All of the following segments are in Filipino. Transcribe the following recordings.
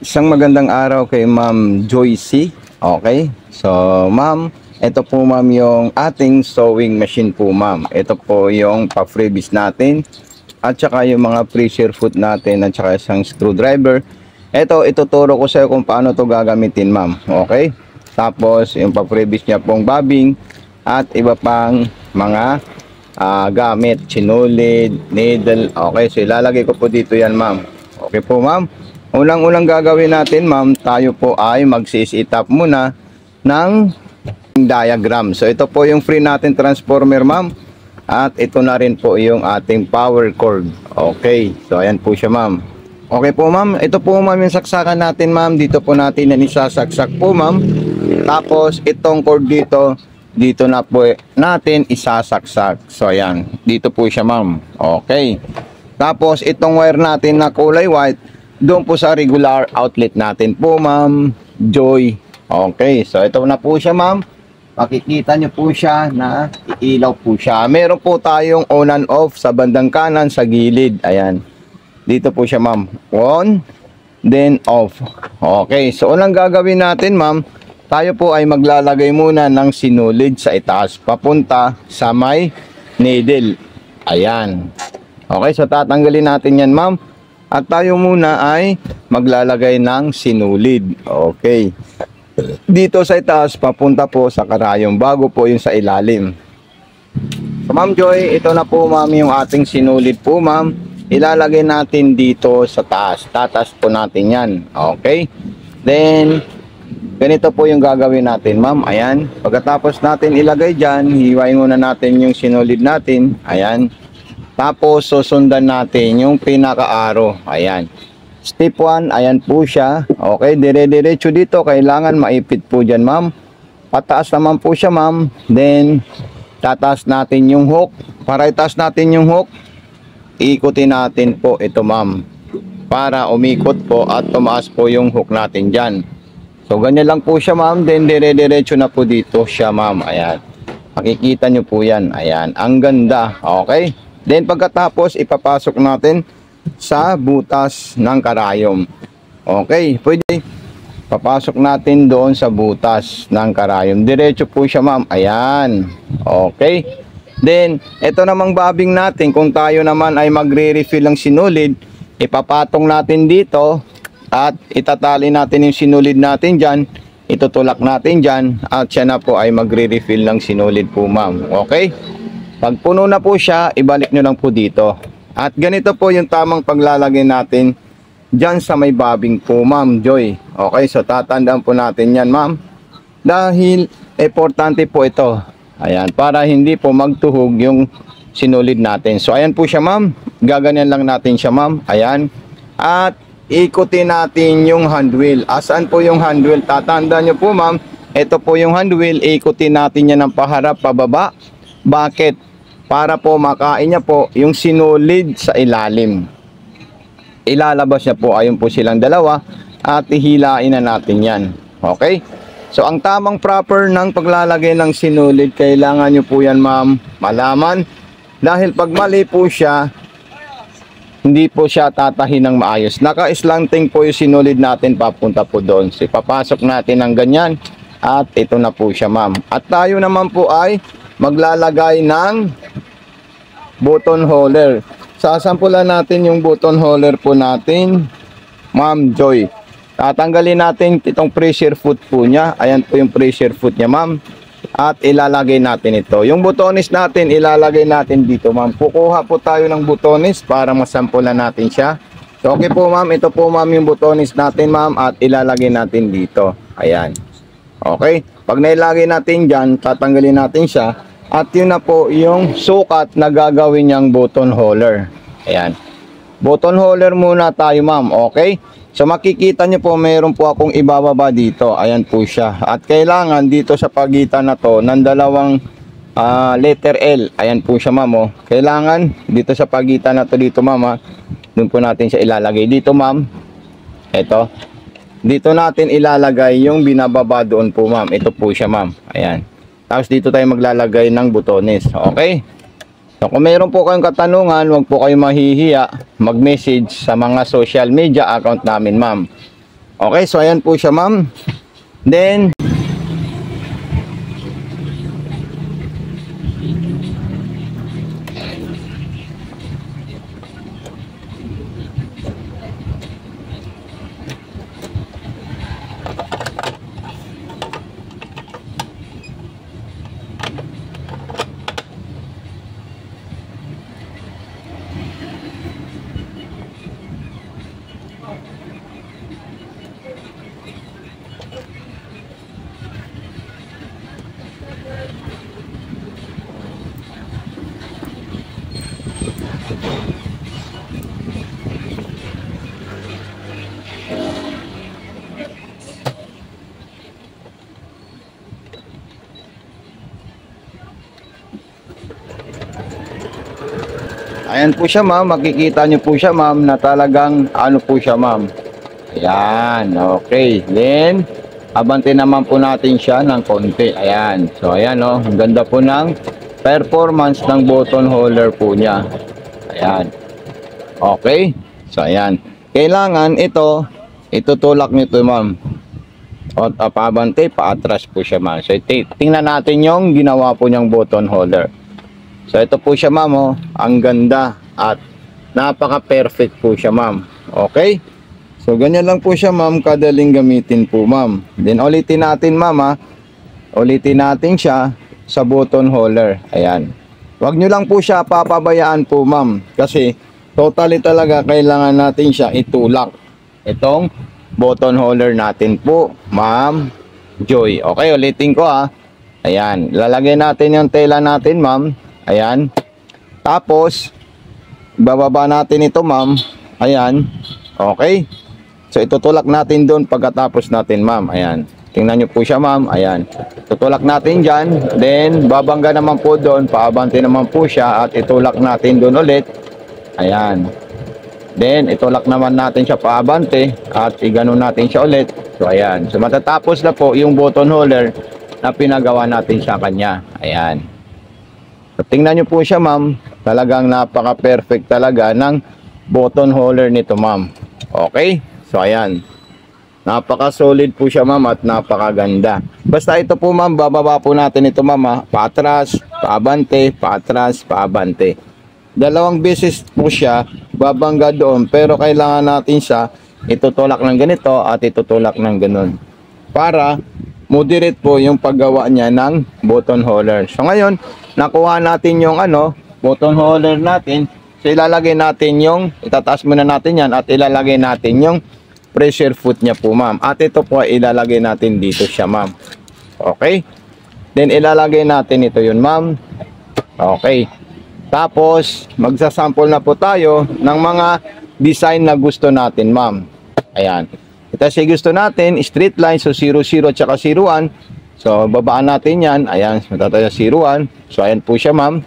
Isang magandang araw kay Ma'am Joyce. Okay? So, Ma'am, ito po ma'am yung ating sewing machine po ma'am. Ito po yung pa-freebies natin. At saka yung mga pressure foot natin at saka isang screwdriver. Ito, ituturo ko sa iyo kung paano to gagamitin ma'am. Okay? Tapos, yung pa-freebies niya pong bobbing at iba pang mga gamit, sinulid, needle. Okay, so ilalagay ko po dito yan ma'am. Okay po ma'am. Unang-unang gagawin natin ma'am, tayo po ay mag-set up muna ng diagram. So ito po yung free natin transformer ma'am. At ito na rin po yung ating power cord. Okay, so ayan po siya ma'am. Okay po ma'am, ito po ma'am yung saksakan natin ma'am. Dito po natin yan isasaksak po ma'am. Tapos itong cord dito, dito na po natin isasaksak. So ayan, dito po siya ma'am. Okay. Tapos itong wire natin na kulay white, doon po sa regular outlet natin po ma'am Joy. Okay, so ito na po siya ma'am. Makikita nyo po siya na iilaw po siya. Meron po tayong on and off sa bandang kanan sa gilid. Ayan, dito po siya ma'am, on then off. Okay, so unang gagawin natin ma'am, tayo po ay maglalagay muna ng sinulid sa itaas papunta sa may needle. Ayan. Okay, so tatanggalin natin yan ma'am. At tayo muna ay maglalagay ng sinulid. Okay. Dito sa itaas, papunta po sa karayom. Bago po yung sa ilalim. So ma'am Joy, ito na po ma'am yung ating sinulid po ma'am. Ilalagay natin dito sa taas. Tatas po natin yan. Okay. Then, ganito po yung gagawin natin ma'am. Ayan. Pagkatapos natin ilagay dyan, hiwain muna natin yung sinulid natin. Ayan. Tapos susundan natin yung pinaka-arrow. Ayan. Step 1, ayan po siya. Okay, dire-diretso dito. Kailangan maipit po dyan ma'am. Pataas naman po siya ma'am. Then, tataas natin yung hook. Para itaas natin yung hook, ikutin natin po ito ma'am. Para umikot po at tumaas po yung hook natin dyan. So, ganyan lang po siya ma'am. Then, dire-diretso na po dito siya ma'am. Ayan. Makikita nyo po yan. Ayan. Ang ganda. Okay. Then pagkatapos ipapasok natin sa butas ng karayom. Okay, pwede papasok natin doon sa butas ng karayom. Diretso po siya ma'am. Ayan. Okay. Then ito namang bobbing natin, kung tayo naman ay magre-refill ng sinulid, ipapatong natin dito at itatali natin yung sinulid natin dyan. Itutulak natin dyan at siya na po ay magre-refill ng sinulid po ma'am. Okay. Pag puno na po siya, ibalik nyo lang po dito. At ganito po yung tamang paglalagay natin dyan sa may bobbing po ma'am Joy. Okay, so tatandaan po natin yan ma'am. Dahil importante po ito. Ayan, para hindi po magtuhog yung sinulid natin. So ayan po siya ma'am. Gaganyan lang natin siya ma'am. Ayan. At ikutin natin yung hand wheel. Asan po yung hand wheel? Tatandaan nyo po ma'am. Ito po yung hand wheel. Ikutin natin yan ng paharap, pababa. Bakit? Para po makain niya po yung sinulid sa ilalim. Ilalabas niya po, ayun po silang dalawa. At ihilain na natin yan. Okay? So ang tamang proper ng paglalagay ng sinulid, kailangan nyo po yan ma'am malaman. Dahil pag mali po siya, hindi po siya tatahin ng maayos. Naka-slanting po yung sinulid natin papunta po doon. So ipapasok natin ng ganyan. At ito na po siya ma'am. At tayo naman po ay maglalagay ng button holder. Sasampulan natin yung button holder po natin ma'am Joy. Tatanggalin natin itong pressure foot po niya. Ayan po yung pressure foot niya ma'am. At ilalagay natin ito. Yung butones natin ilalagay natin dito ma'am. Kukuha po tayo ng butones para masampulan natin siya. So okay po ma'am. Ito po ma'am yung butones natin ma'am. At ilalagay natin dito. Ayan. Okay. Pag nailagay natin dyan, tatanggalin natin siya. At yun na po yung sukat na gagawin niyang button holder. Ayan. Button holder muna tayo ma'am. Okay. So makikita nyo po, mayroon po akong ibababa dito. Ayan po siya. At kailangan dito sa pagitan na to ng dalawang letter L. Ayan po siya ma'am. Oh. Kailangan dito sa pagitan na to dito ma'am. Doon po natin siya ilalagay. Dito ma'am. Ito. Dito natin ilalagay yung binababa doon po ma'am. Ito po siya ma'am. Ayan. Tapos dito tayo maglalagay ng butones. Okay? So kung mayroon po kayong katanungan, huwag po kayong mahihiya mag-message sa mga social media account namin ma'am. Okay, so ayan po siya ma'am. Then, ayan po siya ma'am, makikita nyo po siya ma'am na talagang ano po siya ma'am. Ayan, okay. Then, abante naman po natin siya ng konti. Ayan, so ayan o, ang ganda po ng performance ng button holder po niya. Ayan, okay. So ayan, kailangan ito, itutulak nito ma'am. O paabante, paatras po siya ma'am. So tingnan natin yung ginawa po niyang button holder. So ito po siya ma'am oh. Ang ganda at napaka-perfect po siya ma'am. Okay? So ganyan lang po siya ma'am, kadaling gamitin po ma'am. Then ulitin natin ma'am ha. Ulitin natin siya sa button holder. Ayan. Huwag nyo lang po siya papabayaan po ma'am. Kasi totally talaga kailangan natin siya itulak. Itong button holder natin po ma'am Joy. Okay, ulitin ko ha. Ayan. Lalagay natin yung tela natin ma'am. Ayan. Tapos, bababa natin ito ma'am. Ayan. Okay. So, itutulak natin doon pagkatapos natin ma'am. Ayan. Tingnan nyo po siya ma'am. Ayan. Tutulak natin dyan. Then, babangga naman po doon. Paabante naman po siya. At itulak natin doon ulit. Ayan. Then, itulak naman natin siya paabante. At iganon natin siya ulit. So, ayan. So, matatapos na po yung button holder na pinagawa natin sa kanya. Ayan. So, tingnan nyo po siya ma'am, talagang napaka-perfect talaga ng button holder nito ma'am. Okay? So ayan, napaka-solid po siya ma'am at napakaganda. Basta ito po ma'am, bababa po natin ito ma'am, paatras, paabante, paatras, paabante. Dalawang beses po siya babangga doon, pero kailangan natin siya itutulak ng ganito at itutulak ng ganun para moderate po yung paggawa niya ng button holder. So ngayon, nakuha natin yung button holder natin. So ilalagay natin yung, itataas muna natin yan at ilalagay natin yung pressure foot niya po ma'am. At ito po ilalagay natin dito siya ma'am. Okay? Then ilalagay natin ito yun ma'am. Okay. Tapos magsasample na po tayo ng mga design na gusto natin ma'am. Ayan. Ito si gusto natin, straight line, so 00 at saka 01. So, babaan natin yan. Ayan, matatayo 01. So, ayan po siya, ma'am.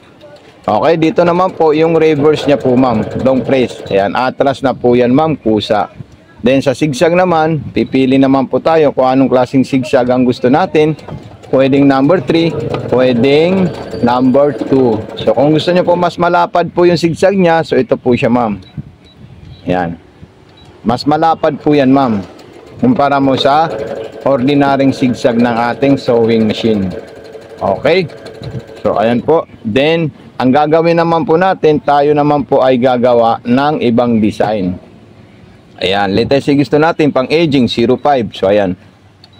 Okay, dito naman po yung reverse niya po, ma'am. Long press. Ayan, atras na po yan, ma'am, kusa. Then, sa zigzag naman, pipili naman po tayo kung anong klaseng zigzag ang gusto natin. Pwedeng number 3, pwedeng number 2. So, kung gusto niyo po mas malapad po yung zigzag niya, so ito po siya, ma'am. Ayan. Mas malapad po yan, ma'am, kumpara mo sa ordinaryong zigzag ng ating sewing machine. Okay? So, ayan po. Then, ang gagawin naman po natin, tayo naman po ay gagawa ng ibang design. Ayan. Let's say gusto natin pang aging 05. So, ayan.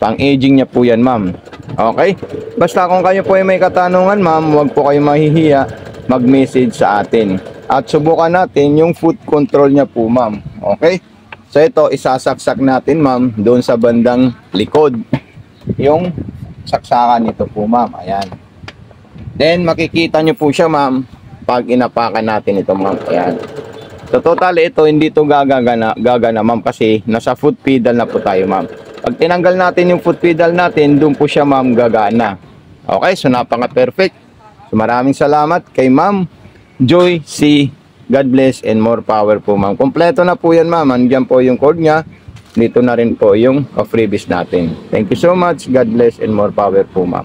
Pang aging niya po yan, ma'am. Okay? Basta kung kayo po ay may katanungan, ma'am, huwag po kayo mahihiya mag-message sa atin. At subukan natin yung foot control niya po, ma'am. Okay? So ito, isasaksak natin ma'am doon sa bandang likod. Yung saksakan nito po ma'am. Ayan. Then makikita nyo po siya ma'am pag inapakan natin ito ma'am. Ayan. So total ito hindi to gagana ma'am kasi nasa foot pedal na po tayo ma'am. Pag tinanggal natin yung foot pedal natin, doon po siya ma'am gagana. Okay, so napaka-perfect. So maraming salamat kay Ma'am Joy C. God bless and more power po ma'am. Kompleto na po yan ma'am. Andiyan po yung code niya. Dito na rin po yung freebies natin. Thank you so much. God bless and more power po ma'am.